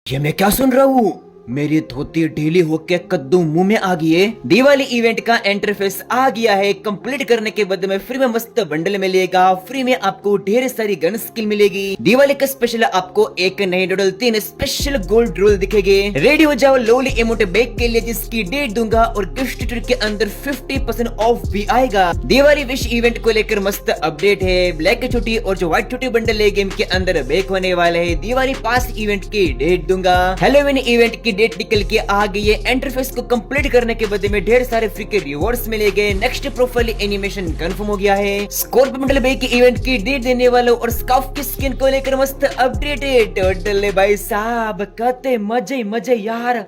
ये मैं क्या सुन रहा हूँ? मेरी धोती ढीली होके कद्दू मुंह में आ गई है। दिवाली इवेंट का इंटरफेस आ गया है। कंप्लीट करने के बाद में फ्री में मस्त बंडल मिलेगा। फ्री में आपको ढेर सारी गन स्किल मिलेगी। दिवाली का स्पेशल आपको एक नई डोडल 3 स्पेशल गोल्ड रोल दिखेंगे। रेडी हो जाओ लोली इमोट बैग के लिए, जिसकी डेट दूंगा और गिफ्ट के अंदर 50% ऑफ भी आएगा। दिवाली विश इवेंट को लेकर मस्त अपडेट है। ब्लैक की छुट्टी और जो व्हाइट छुट्टी बंडल है गेम के अंदर बैक होने वाले है। दिवाली पास इवेंट की डेट दूंगा। हैलोवीन इवेंट की डेट निकल के आ गई है। इंटरफेस को कंप्लीट करने के बाद में ढेर सारे फ्री के रिवॉर्ड्स मिलेंगे। नेक्स्ट प्रोफाइल एनिमेशन कंफर्म हो गया है। स्कॉर्पियो बंडल भाई की इवेंट की डेट देने वाले और स्कार्फ की स्किन को लेकर मस्त अपडेट है। टोटल भाई साहब कहते मजे मजे यार।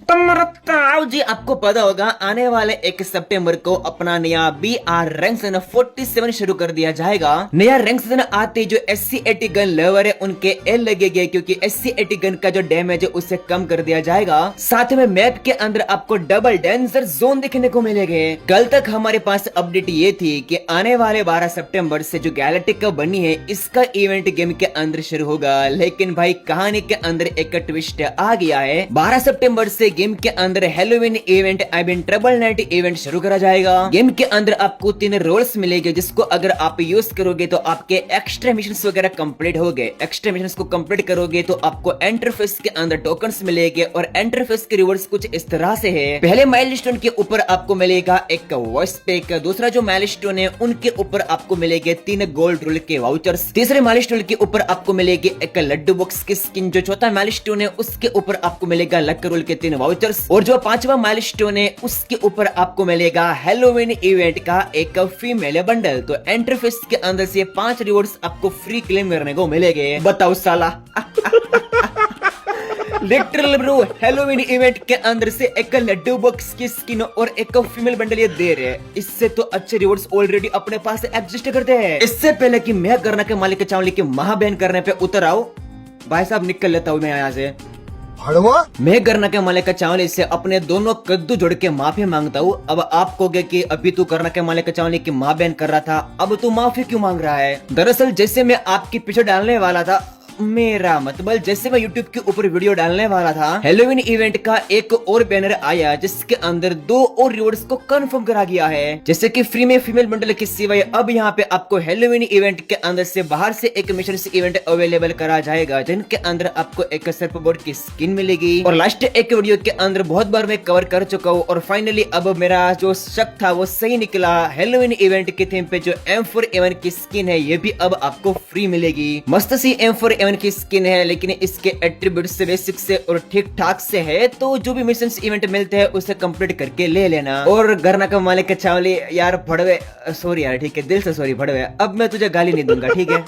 तो जी आपको पता होगा आने वाले 1 सितंबर को अपना नया BR रैंक सीजन 47 शुरू कर दिया जाएगा। नया रैंक सीजन आते जो SC80 गन लवर है उनके एल लगेंगे, क्योंकि SC80 गन का जो डैमेज है उसे कम कर दिया जाएगा। साथ में मैप के अंदर आपको डबल डेंजर जोन देखने को मिलेंगे। कल तक हमारे पास अपडेट ये थी कि आने वाले 12 सितंबर से जो गैलेक्टिका बनी है इसका इवेंट गेम के अंदर शुरू होगा। लेकिन भाई कहानी के अंदर एक ट्विस्ट आ गया है। 12 सितंबर से गेम के अंदर Halloween event trouble night event शुरू करा जाएगा। गेम के अंदर आपको 3 रोल्स मिलेंगे, जिसको अगर आप यूज करोगे तो आपके एक्स्ट्रा मिशंस वगैरह कंप्लीट हो गए। एक्स्ट्रा मिशंस को कंप्लीट करोगे तो आपको इंटरफेस के अंदर टोकन्स मिलेंगे और इंटरफेस के रिवॉर्ड्स कुछ इस तरह से है। पहले माइलस्टोन के ऊपर आपको मिलेगा एक वॉइस पैक। दूसरा जो माइलस्टोन है उनके ऊपर आपको मिलेंगे 3 गोल्ड रोल के वाउचर्स। तीसरे माइलस्टोन के ऊपर आपको मिलेगी एक लड्डू बॉक्स की स्किन। जो चौथा माइलस्टोन है उसके ऊपर आपको मिलेगा लक रोल के 3 वाउचर्स। और जो 5वां माइलस्टोन है उसके ऊपर आपको मिलेगा हैलोवीन इवेंट का एक फीमेल बंडल। तो इंटरफेस के अंदर से 5 रिवॉर्ड्स आपको फ्री क्लेम करने को मिलेंगे। बताओ साला। लिटरल ब्रो, हैलोवीन इवेंट के अंदर से एक लड्डू बॉक्स की स्किन और एक फीमेल बंडल ये दे रहे हैं। इससे तो अच्छे रिवॉर्ड्स ऑलरेडी अपने पास एग्जिस्ट करते हैं। इससे पहले कि मैं गन्ना के मालिक के चावल की महाबहन करने पे उतर आओ, भाई साहब निकल लेता हूँ मैं यहाँ से। मैं गन्ना के मालिक का चावल इससे अपने दोनों कद्दू जोड़ के माफी मांगता हूँ। अब आप कहोगे कि अभी तू गन्ना के मालिक का चावल की माँ बहन कर रहा था, अब तू माफी क्यों मांग रहा है? दरअसल जैसे मैं आपके पीछे डालने वाला था, मेरा मतलब जैसे मैं YouTube के ऊपर वीडियो डालने वाला था, हैलोवीन इवेंट का एक और बैनर आया जिसके अंदर 2 और रिवॉर्ड्स को कंफर्म करा गया है। जैसे कि फ्री में फीमेल बंडल के सिवाय अब यहाँ पे आपको हैलोवीन इवेंट के अंदर से बाहर से एक मिशन इवेंट अवेलेबल करा जाएगा, जिनके अंदर आपको एक सर्फ बोर्ड की स्किन मिलेगी। और लास्ट एक वीडियो के अंदर बहुत बार मैं कवर कर चुका हूँ और फाइनली अब मेरा जो शक था वो सही निकला। हैलोवीन इवेंट के थीम पे जो M4A1 की स्किन है ये भी अब आपको फ्री मिलेगी। मस्त सी M4A1 की स्किन है, लेकिन इसके एट्रीब्यूट से बेसिक से और ठीक ठाक से है। तो जो भी मिशन इवेंट मिलते हैं उसे कंप्लीट करके ले लेना। और गन्ना का मालिक का चावली यार भड़वे, सॉरी यार, ठीक है, दिल से सॉरी भड़वे, अब मैं तुझे गाली नहीं दूंगा, ठीक है।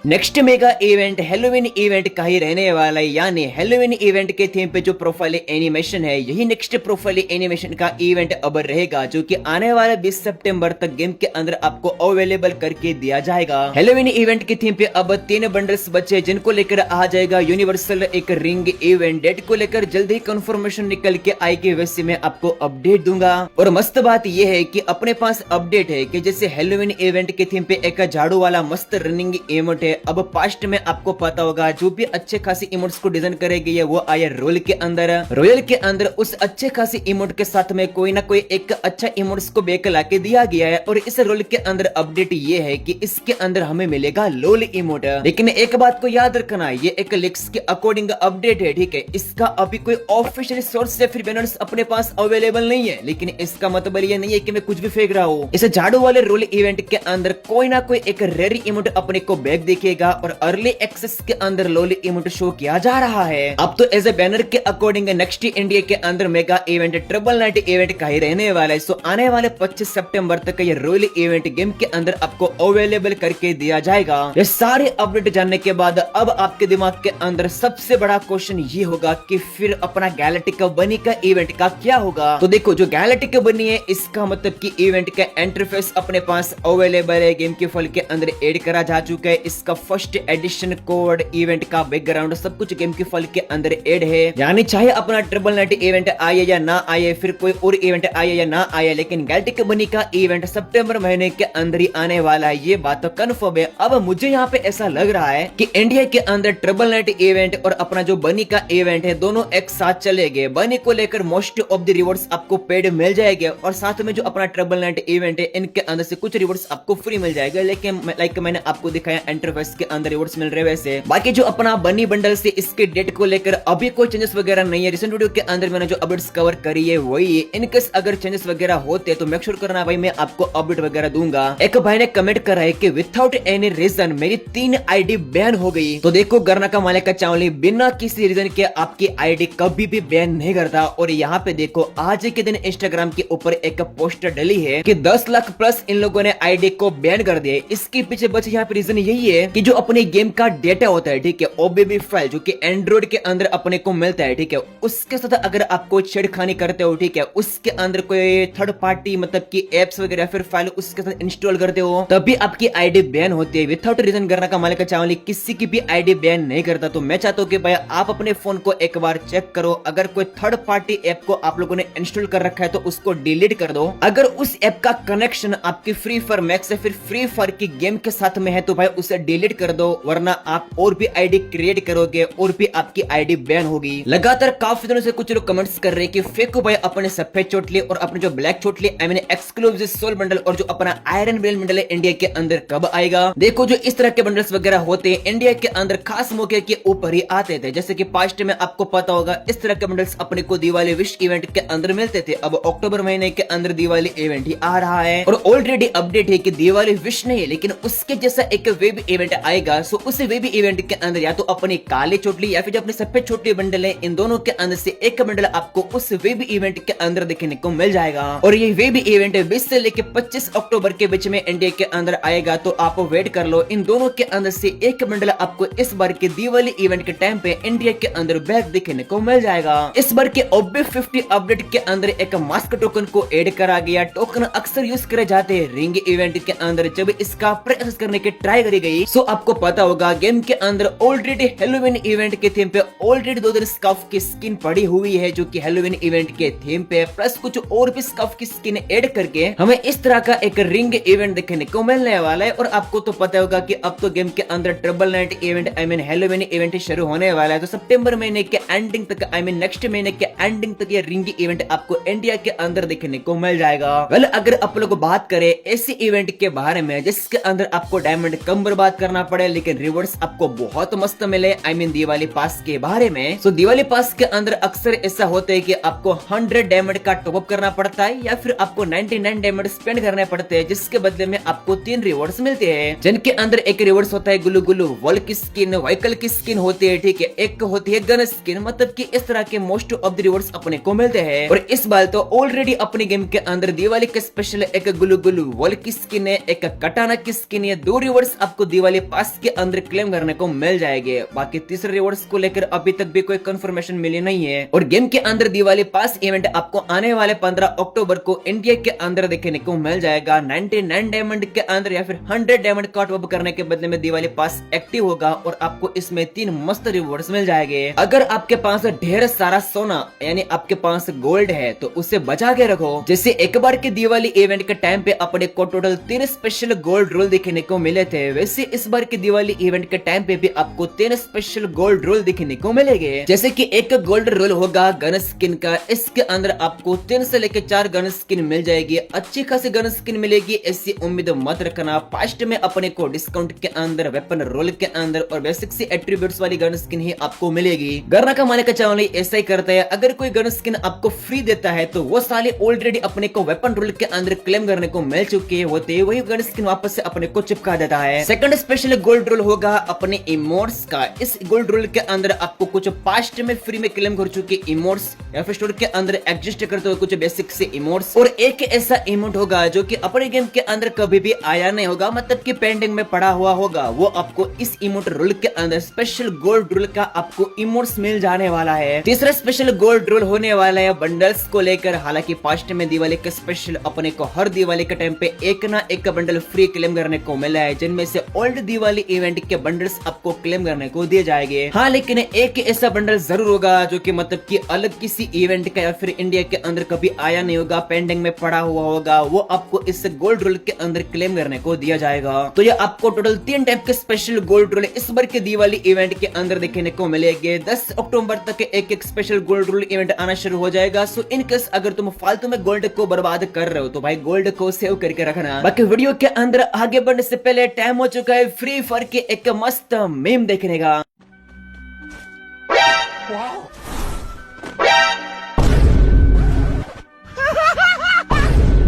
Next mega event Halloween event का ही रहने वाला है, यानी हैलोवीन इवेंट के थीम पे जो प्रोफाइल एनिमेशन है यही नेक्स्ट प्रोफाइल एनिमेशन का इवेंट अब रहेगा, जो कि आने वाले 20 सितंबर तक गेम के अंदर आपको अवेलेबल करके दिया जाएगा। हैलोवीन इवेंट की थीम पे अब 3 बंडल्स बचे, जिनको लेकर आ जाएगा यूनिवर्सल एक रिंग इवेंट। डेट को लेकर जल्द ही कंफर्मेशन निकल के आएगी, वैसे मैं आपको अपडेट दूंगा। और मस्त बात यह है कि अपने पास अपडेट है कि जैसे हैलोवीन इवेंट की थीम पे एक झाड़ू वाला मस्त रनिंग इमोट है। अब पास्ट में आपको पता होगा जो भी अच्छे खासी इमोट्स को डिजाइन करेगी वो आया रोल के अंदर। रोयल के अंदर उस अच्छे खासी इमोट के साथ में कोई ना कोई एक अच्छा इमोट्स को बैक लाके दिया गया है। और इस रोल के अंदर अपडेट ये है कि इसके अंदर हमें मिलेगा लोल इमोट। लेकिन एक बात को याद रखना, ये एक लिक्स के अकॉर्डिंग अपडेट है, ठीक है। इसका अभी कोई ऑफिशियल सोर्स या फिर बैनर्स अपने पास अवेलेबल नहीं है, लेकिन इसका मतलब ये नहीं है कि मैं कुछ भी फेंक रहा हूँ। इस झाड़ू वाले रोल इवेंट के अंदर कोई ना कोई एक रेयर इमोट अपने को बैक देखेगा और अर्ली एक्सेस के अंदर लोली इमोट शो किया जा रहा है। अब तो एज ए बैनर के अकॉर्डिंग नेक्स्ट इंडिया के अंदर mega event triple night event का ही रहने वाला है। सो आने वाले 25 सितंबर तक ये रॉयल इवेंट गेम के अंदर आपको अवेलेबल करके दिया जाएगा। ये सारे अपडेट जानने के बाद अब आपके दिमाग के अंदर सबसे बड़ा क्वेश्चन ये होगा कि फिर अपना गैलेक्टिका बनी का इवेंट का क्या होगा। तो देखो, जो गैलेक्टिका बनी है इसका मतलब कि इवेंट का इंटरफेस अपने पास अवेलेबल है, गेम के फल के अंदर एड करा जा चुका है। इसका का फर्स्ट एडिशन कोड इवेंट का बैकग्राउंड सब कुछ गेम की फाइल के अंदर ऐड है। यानी चाहे अपना ट्रिपल नाइट इवेंट आए या ना आए, फिर कोई और इवेंट आए या ना आए, लेकिन गैलेक्टिक बनी का इवेंट सितंबर महीने के अंदर ही आने वाला है, ये बात तो कन्फर्म है। अब मुझे यहाँ पे ऐसा लग रहा है कि इंडिया के अंदर ट्रिपल नाइट इवेंट और अपना जो बनी का इवेंट है दोनों एक साथ चलेंगे। बनी को लेकर मोस्ट ऑफ द रिवॉर्ड्स आपको पेड मिल जाएंगे और साथ में जो अपना ट्रिपल नाइट इवेंट है इनके अंदर से कुछ रिवॉर्ड्स आपको फ्री मिल जाएगा। लेकिन लाइक मैंने आपको दिखाया इंटरफेस के अंदर रिवॉर्ड्स मिल रहे वैसे बाकी जो अपना बनी बंडल से इसके डेट को लेकर अभी कोई चेंजेस वगैरह नहीं है। रिसेंट वीडियो के अंदर मैंने जो अपडेट्स कवर करी है वही है। इनकेस अगर चेंजेस वगैरह होते तो मेक श्योर करना भाई मैं आपको अपडेट वगैरह दूंगा। एक भाई ने कमेंट करा है कि विदाउट एनी रीजन मेरी 3 आईडी बैन हो गई। तो देखो गरना का मालिक का चावली बिना किसी रीजन के आपकी आईडी कभी भी बैन नहीं करता। और यहाँ पे देखो आज के दिन इंस्टाग्राम के ऊपर एक पोस्टर डली है कि 10 लाख प्लस इन लोगों ने आईडी को बैन कर दिया। इसके पीछे बचे यहाँ पे रीजन यही है कि जो अपने गेम का डेटा होता है, ठीक है, ओबीबी फाइल जो कि एंड्रॉइड के अंदर अपने को मिलता है, ठीक है, उसके साथ अगर आप कोई छेड़खानी करते हो, ठीक है, उसके अंदर कोई थर्ड पार्टी मतलब की एप्स वगैरह फिर फाइल उसके साथ इंस्टॉल करते हो तभी आपकी आईडी बैन होती है। विदाउट रीजन करना का मालिक चावली किसी की भी आईडी बैन नहीं करता। तो मैं चाहता हूँ कि भाई आप अपने फोन को एक बार चेक करो, अगर कोई थर्ड पार्टी ऐप को आप लोगों ने इंस्टॉल कर रखा है तो उसको डिलीट कर दो। अगर उस ऐप का कनेक्शन आपकी फ्री फायर मैक्स या फिर फ्री फायर की गेम के साथ में है तो भाई उसे डिलीट कर दो, वरना आप और भी आईडी क्रिएट करोगे और भी आपकी आईडी बैन होगी। लगातार काफी दिनों से कुछ लोग कमेंट्स कर रहे हैं कि फेंको भाई अपने सफेद चोटली और अपने जो ब्लैक चोटली आई मीन एक्सक्लूसिव सोल बंडल और जो अपना आयरन बेल बंडल है इंडिया के अंदर कब आएगा। देखो जो इस तरह के बंडल्स वगैरह होते हैं इंडिया के अंदर खास मौके के ऊपर ही आते थे। जैसे कि पास्ट में आपको पता होगा इस तरह के बंडल्स अपने को दिवाली विश इवेंट के अंदर मिलते थे। अब अक्टूबर महीने के अंदर दिवाली इवेंट ही आ रहा है और ऑलरेडी अपडेट है कि दिवाली विश नहीं है लेकिन उसके जैसा एक वेब इवेंट आएगा। सो उस वेब इवेंट के अंदर या तो अपनी काली चोटली या फिर जो अपने सफेद चोटली बंडल है इन दोनों के अंदर से एक बंडल आपको उस वेब इवेंट के अंदर देखने को मिल जाएगा। और ये वेब इवेंट 20 से लेकर 25 अक्टूबर के बीच में इंडिया के अंदर आएगा। तो आप वेट कर लो, इन दोनों के अंदर से एक बंडल आपको इस बार के दिवाली इवेंट के टाइम पे इंडिया के अंदर बैक देखने को मिल जाएगा। इस बार के ओबी 50 अपडेट के अंदर एक मास्क टोकन को ऐड करा गया। टोकन अक्सर यूज करे जाते हैं रिंग इवेंट के अंदर। जब इसका प्रेस करने की ट्राई करी गई सो आपको पता होगा गेम के अंदर ऑलरेडी हेलोवीन इवेंट के थीम पे ऑलरेडी 2 स्कार्फ की स्किन पड़ी हुई है जो कि हेलोवीन इवेंट के थीम पे प्लस कुछ और भी स्कार्फ की स्किन ऐड करके हमें इस तरह का एक रिंग इवेंट देखने को मिलने वाला है। और आपको तो पता होगा कि अब तो गेम के अंदर triple night event I mean Halloween event शुरू होने वाला है। तो सितंबर महीने के एंडिंग तक आई मीन नेक्स्ट महीने के एंडिंग तक ये रिंग इवेंट आपको इंडिया के अंदर देखने को मिल जाएगा। वेल अगर आप लोग बात करें ऐसी इवेंट के बारे में जिसके अंदर आपको डायमंड कम बर्बाद करना पड़े लेकिन रिवॉर्ड्स आपको बहुत मस्त मिले आई मीन दिवाली पास के बारे में। सो दिवाली पास के अंदर अक्सर ऐसा होता है कि आपको 100 डायमंड का टॉपअप करना पड़ता है या फिर आपको 99 डायमंड स्पेंड करने पड़ते हैं जिसके बदले में आपको 3 रिवॉर्ड्स मिलते हैं जिनके अंदर एक रिवॉर्ड्स होता है गुल्लू गुल्लू वॉल की स्किन, व्हीकल की स्किन होती है, ठीक है, एक होती है गन स्किन। मतलब कि इस तरह के मोस्ट ऑफ द रिवॉर्ड्स अपने को मिलते हैं। और इस बार तो ऑलरेडी अपने गेम के अंदर दिवाली के स्पेशल एक गुल्लू गुल्लू वॉल की स्किन है, एक कटाना की स्किन है। 2 रिवॉर्ड्स आपको दिवाली पास के अंदर क्लेम करने को मिल जाएंगे। बाकी तीसरे रिवॉर्ड्स को लेकर अभी तक भी कोई कंफर्मेशन मिली नहीं है। और गेम के अंदर दिवाली पास इवेंट आपको आने वाले 15 अक्टूबर को इंडिया के अंदर देखने को मिल जाएगा। 99 डायमंड के अंदर या फिर 100 डायमंड का टॉप करने के बदले में दिवाली पास एक्टिव होगा और आपको इसमें 3 मस्त रिवॉर्ड्स मिल जाएंगे। अगर आपके पास ढेर सारा सोना यानी आपके पास गोल्ड है तो उसे बचा के रखो। जैसे एक बार के दिवाली इवेंट के टाइम पे अपने को टोटल 3 स्पेशल गोल्ड रोल देखने को मिले थे, वैसे इस बार के दिवाली इवेंट के टाइम पे भी आपको 3 स्पेशल गोल्ड रोल देखने को मिलेंगे। जैसे कि एक गोल्ड रोल होगा गन स्किन का, इसके अंदर आपको 3 से लेकर 4 गन स्किन मिल जाएगी। अच्छी खासी गन स्किन मिलेगी ऐसी उम्मीद मत रखना। पास्ट में अपने को डिस्काउंट के अंदर वेपन रोल के अंदर और बेसिक सी एट्रीब्यूट्स वाली गन स्किन ही आपको मिलेगी। गरना का मालिक चावल ऐसा ही करता है, अगर कोई गन स्किन आपको फ्री देता है तो वो साले ऑलरेडी अपने को वेपन रोल के अंदर क्लेम करने को मिल चुके होते हैं, वही गन स्किन वापस से अपने को चिपका देता है। सेकंड स्पेशल गोल्ड रोल होगा अपने इमोट्स का। इस गोल्ड रोल के अंदर आपको कुछ पास्ट में फ्री में क्लेम कर चुके इमोट्स या फिर स्टोर के अंदर एग्जिस्ट करते हुए कुछ बेसिक से इमोट्स और एक ऐसा इमोट होगा जो कि अपने गेम के अंदर कभी भी आया नहीं होगा, मतलब कि पेंडिंग में पड़ा हुआ होगा। वो आपको इस इमोट रोल के अंदर स्पेशल गोल्ड रोल का आपको इमोट्स मिल जाने वाला है। तीसरा स्पेशल गोल्ड रोल होने वाला है बंडल्स को लेकर। हालांकि पास्ट में दिवाली के स्पेशल अपने को हर दिवाली के टाइम पे एक ना एक बंडल फ्री क्लेम करने को मिला है, जिनमें से ऑलरेडी गोल्ड दिवाली इवेंट के बंडल्स आपको क्लेम करने को दिए जाएंगे। हाँ, लेकिन एक ऐसा बंडल जरूर होगा जो कि मतलब कि अलग किसी इवेंट का या फिर इंडिया के अंदर कभी आया नहीं होगा, पेंडिंग में पड़ा हुआ होगा, वो आपको इस गोल्ड रूल के अंदर क्लेम करने को दिया जाएगा। तो ये आपको टोटल 3 टाइप के स्पेशल गोल्ड रूल इस बार के दिवाली इवेंट के अंदर देखने को मिलेंगे। 10 अक्टूबर तक एक स्पेशल गोल्ड रूल इवेंट आना शुरू हो जाएगा। सो इन केस अगर तुम फालतू में गोल्ड को बर्बाद कर रहे हो तो भाई गोल्ड को सेव करके रखना। बाकी वीडियो के अंदर आगे बढ़ने से पहले टाइम हो चुका है फ्री फायर के एक मस्त मीम देखने का।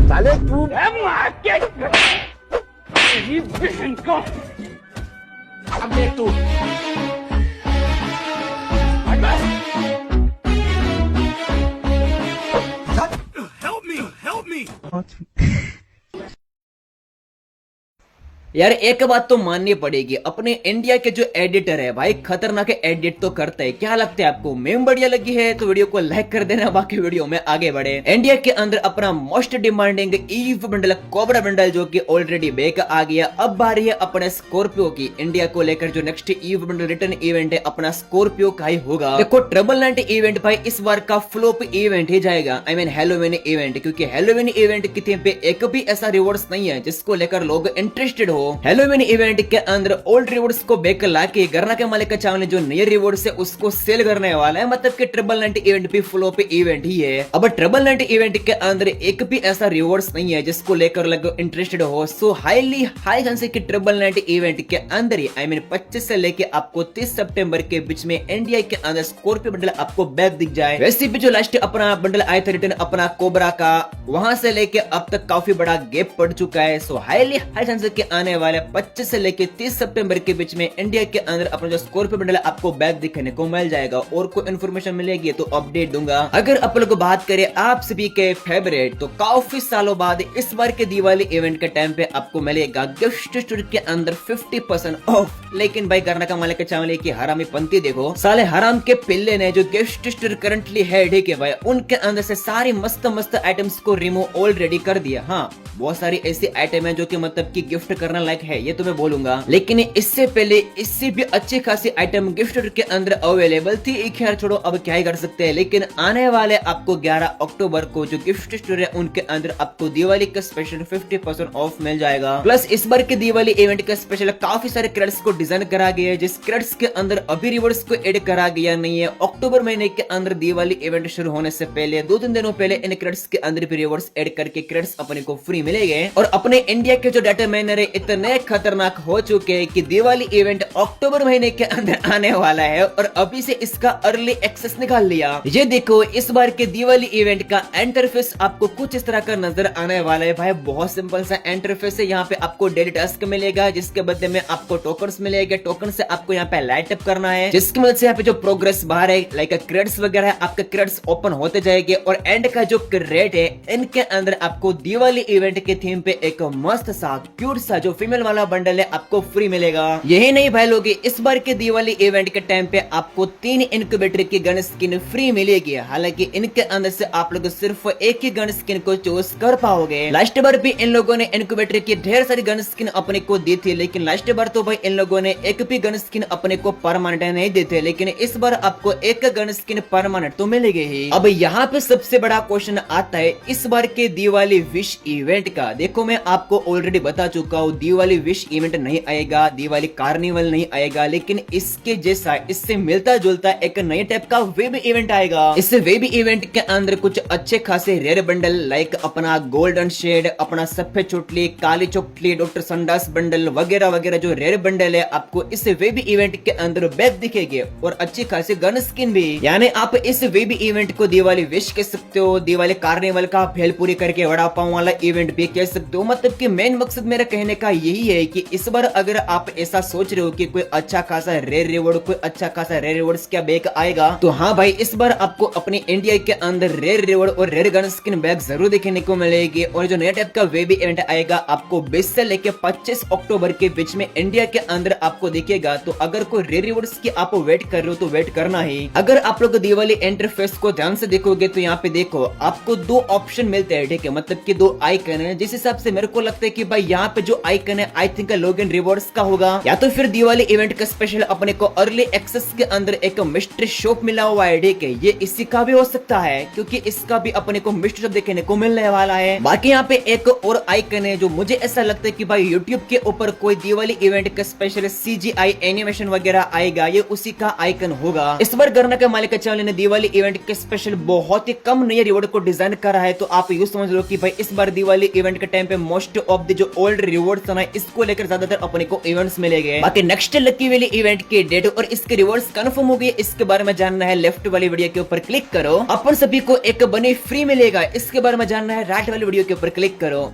साले तू अब देख तू help me यार एक बात तो माननी पड़ेगी, अपने इंडिया के जो एडिटर है भाई खतरनाक एडिट तो करता है। क्या लगता है आपको? मेम बढ़िया लगी है तो वीडियो को लाइक कर देना। बाकी वीडियो में आगे बढ़े। इंडिया के अंदर अपना most demanding evo bundle Cobra bundle जो कि ऑलरेडी बैक आ गया। अब बारी है अपने स्कॉर्पियो की। इंडिया को लेकर जो next evo bundle return event है अपना स्कॉर्पियो का ही होगा। देखो ट्रिपल नाइट इवेंट भाई इस बार का फ्लॉप इवेंट ही जाएगा। आई मीन हैलोवीन इवेंट, क्योंकि हैलोवीन इवेंट की थीम पे एक भी ऐसा रिवॉर्ड्स नहीं है जिसको लेकर लोग इंटरेस्टेड हो। हैलोवीन इवेंट के अंदर ओल्ड रिवॉर्ड्स को बैक लाके गरना के मालिक का चावल जो नए रिवॉर्ड्स है उसको सेल करने वाला है। मतलब कि ट्रिपल नाइट इवेंट भी फ्लॉप इवेंट ही है। अब ट्रिपल नाइट इवेंट के अंदर एक भी ऐसा रिवॉर्ड्स नहीं है जिसको लेकर लोग इंटरेस्टेड हो। सो हाई चांस है कि ट्रिपल नाइट इवेंट के अंदर ही आई मीन 25 से लेके आपको 30 सितंबर के बीच में इंडिया के अंदर स्कॉर्पियो बंडल आपको बैक दिख जाए। वैसे भी जो लास्ट अपना बंडल आया था रिटर्न अपना कोबरा का, वहां से लेके अब तक काफी बड़ा गैप पड़ चुका है। सो हाई चांस है कि आने वाले 25 से लेके 30 सितंबर के बीच में इंडिया के अंदर अपना जो स्कॉर्पियो बंडल आपको बैक दिखने को मिल जाएगा। और कोई इन्फॉर्मेशन मिलेगी तो अपडेट दूंगा। अगर आप लोग बात करें आप सभी के फेवरेट, तो काफी सालों बाद इस बार के दिवाली इवेंट के टाइम पे आपको मिलेगा गिफ्ट स्टोर के अंदर 50% ऑफ। लेकिन भाई करना का मालिक चावल की हरामी पंक्ति देखो, साले हराम के पिल्ले ने जो गिफ्ट स्टोर करंटली है ठीक है भाई, उनके अंदर से सारी मस्त मस्त आइटम्स को रिमूव ऑलरेडी कर दिया। हाँ, बहुत सारी ऐसी आइटम है जो कि मतलब कि गिफ्ट करने लायक है, ये तो मैं बोलूंगा। लेकिन इससे पहले इससे भी अच्छी खासी आइटम गिफ्ट के अंदर अवेलेबल थी। खैर छोड़ो, अब क्या ही कर सकते हैं। लेकिन आने वाले आपको 11 अक्टूबर को जो गिफ्ट स्टोर है उनके अंदर आपको दिवाली का स्पेशल 50% ऑफ मिल जाएगा। प्लस इस बार के दिवाली इवेंट का स्पेशल काफी सारे क्रेडिट्स को डिजाइन करा गया है, जिस क्रेडिट्स के अंदर अभी रिवॉर्ड्स को एड करा गया नहीं है। अक्टूबर महीने के अंदर दिवाली इवेंट शुरू होने से पहले 2-3 दिनों पहले इन क्रेडिट्स के अंदर भी रिवॉर्ड्स एड करके क्रेडिट्स अपने को फ्री मिलेंगे। और अपने इंडिया के जो डाटा माइनर है इतने खतरनाक हो चुके हैं कि दिवाली इवेंट अक्टूबर महीने के अंदर आने वाला है और अभी से इसका अर्ली एक्सेस निकाल लिया। ये देखो इस बार के दिवाली इवेंट का इंटरफेस आपको कुछ इस तरह का नजर आने वाला है। भाई बहुत सिंपल सा इंटरफेस है। यहाँ पे आपको डेली टास्क मिलेगा जिसके बदले में आपको टोकन्स मिलेगा। टोकन से आपको यहाँ पे लाइट अप करना है, जिसकी मदद से यहाँ पे जो प्रोग्रेस बाहर है लाइक क्रेडिट्स वगैरह है, आपके क्रेडिट्स ओपन होते जाएंगे। और एंड का जो रेट है इनके अंदर आपको दिवाली इवेंट के थीम पे एक मस्त सा क्यूट सा जो फीमेल वाला बंडल है आपको फ्री मिलेगा। यही नहीं भाई लोग, इस बार के दिवाली इवेंट के टाइम पे आपको 3 इनक्यूबेटर की गन स्किन फ्री मिलेगी। हालांकि इनके अंदर से आप लोग सिर्फ एक ही गन स्किन को चूज कर पाओगे। लास्ट बार भी इन लोगों ने इनक्यूबेटर की ढेर सारी गन स्किन अपने को दी थी, लेकिन लास्ट बार तो भाई इन लोगों ने एक भी गन स्किन अपने को परमानेंट नहीं दी थी। लेकिन इस बार आपको एक गन स्किन परमानेंट तो मिलेगी ही। अब यहाँ पे सबसे बड़ा क्वेश्चन आता है इस बार के दिवाली विश इवेंट का। देखो मैं आपको ऑलरेडी बता चुका हूँ, दिवाली विश इवेंट नहीं आएगा, दिवाली कार्निवल नहीं आएगा, लेकिन इसके जैसा इससे मिलता जुलता एक नए टाइप का वेब इवेंट आएगा। इस वेब इवेंट के अंदर कुछ अच्छे खासे रेयर बंडल लाइक अपना गोल्डन शेड, अपना सफेद चोटली, काली चोटली, डॉक्टर संडास बंडल वगैरह वगैरह जो रेयर बंडल है आपको इस वेब इवेंट के अंदर बैक दिखेंगे और अच्छी खासी गन स्किन भी। यानी आप इस वेब इवेंट को दिवाली विश कह सकते हो, दिवाली कार्निवल का भेलपुरी करके वड़ा पाव वाला इवेंट भी कह सकते हो। मतलब कि मेन मकसद मेरा कहने का यही है कि इस बार अगर आप ऐसा सोच रहे हो कि कोई अच्छा खासा रेयर रिवॉर्ड, कोई अच्छा खासा रेयर रिवॉर्ड्स क्या बैक आएगा, तो हाँ भाई इस बार आपको अपने इंडिया के अंदर रेयर रिवॉर्ड और रेयर गन स्किन बैक जरूर देखने को मिलेगी। और जो नया टाइप का वेब इवेंट आएगा आपको 20 से लेके 25 अक्टूबर के बीच में इंडिया के अंदर आपको दिखेगा। तो अगर कोई रेयर रिवॉर्ड्स की आप वेट कर रहे हो तो वेट करना ही। अगर आप लोग दिवाली इंटरफेस को ध्यान से देखोगे तो यहाँ पे देखो आपको 2 ऑप्शन मिलते हैं, ठीक है, मतलब कि 2 आइकन है। जिस हिसाब से मेरे को लगता है कि भाई यहाँ पे जो आइकन आइकन है आई थिंक लॉगिन रिवॉर्ड्स का होगा, या तो फिर दिवाली इवेंट का स्पेशल अपने को अर्ली एक्सेस के अंदर एक मिस्ट्री शॉप मिला हुआ है। ठीक है, ये इसी का भी हो सकता है क्योंकि इसका भी अपने को मिस्ट्री शॉप देखने को मिलने वाला है। बाकी यहाँ पे एक और आइकन है जो मुझे ऐसा लगता है कि भाई यूट्यूब के ऊपर कोई दिवाली इवेंट का स्पेशल CGI एनिमेशन वगैरह आएगा, ये उसी का आइकन होगा। इस बार गरना के मालिक चैनल ने दिवाली इवेंट के स्पेशल बहुत ही कम नए रिवॉर्ड को डिजाइन करा है, तो आप यूँ समझ लो कि भाई इस बार दिवाली इवेंट के टाइम पे मोस्ट ऑफ द जो ओल्ड रिवॉर्ड्स है इसको लेकर ज्यादातर अपने को इवेंट्स मिलेंगे। बाकी नेक्स्ट लकी वैली इवेंट की डेट और इसके रिवॉर्ड्स कंफर्म हो गई, इसके बारे में जानना है लेफ्ट वाली वीडियो के ऊपर क्लिक करो, अपन सभी को एक बनी फ्री मिलेगा। इसके बारे में जानना है राइट वाली वीडियो के ऊपर क्लिक करो।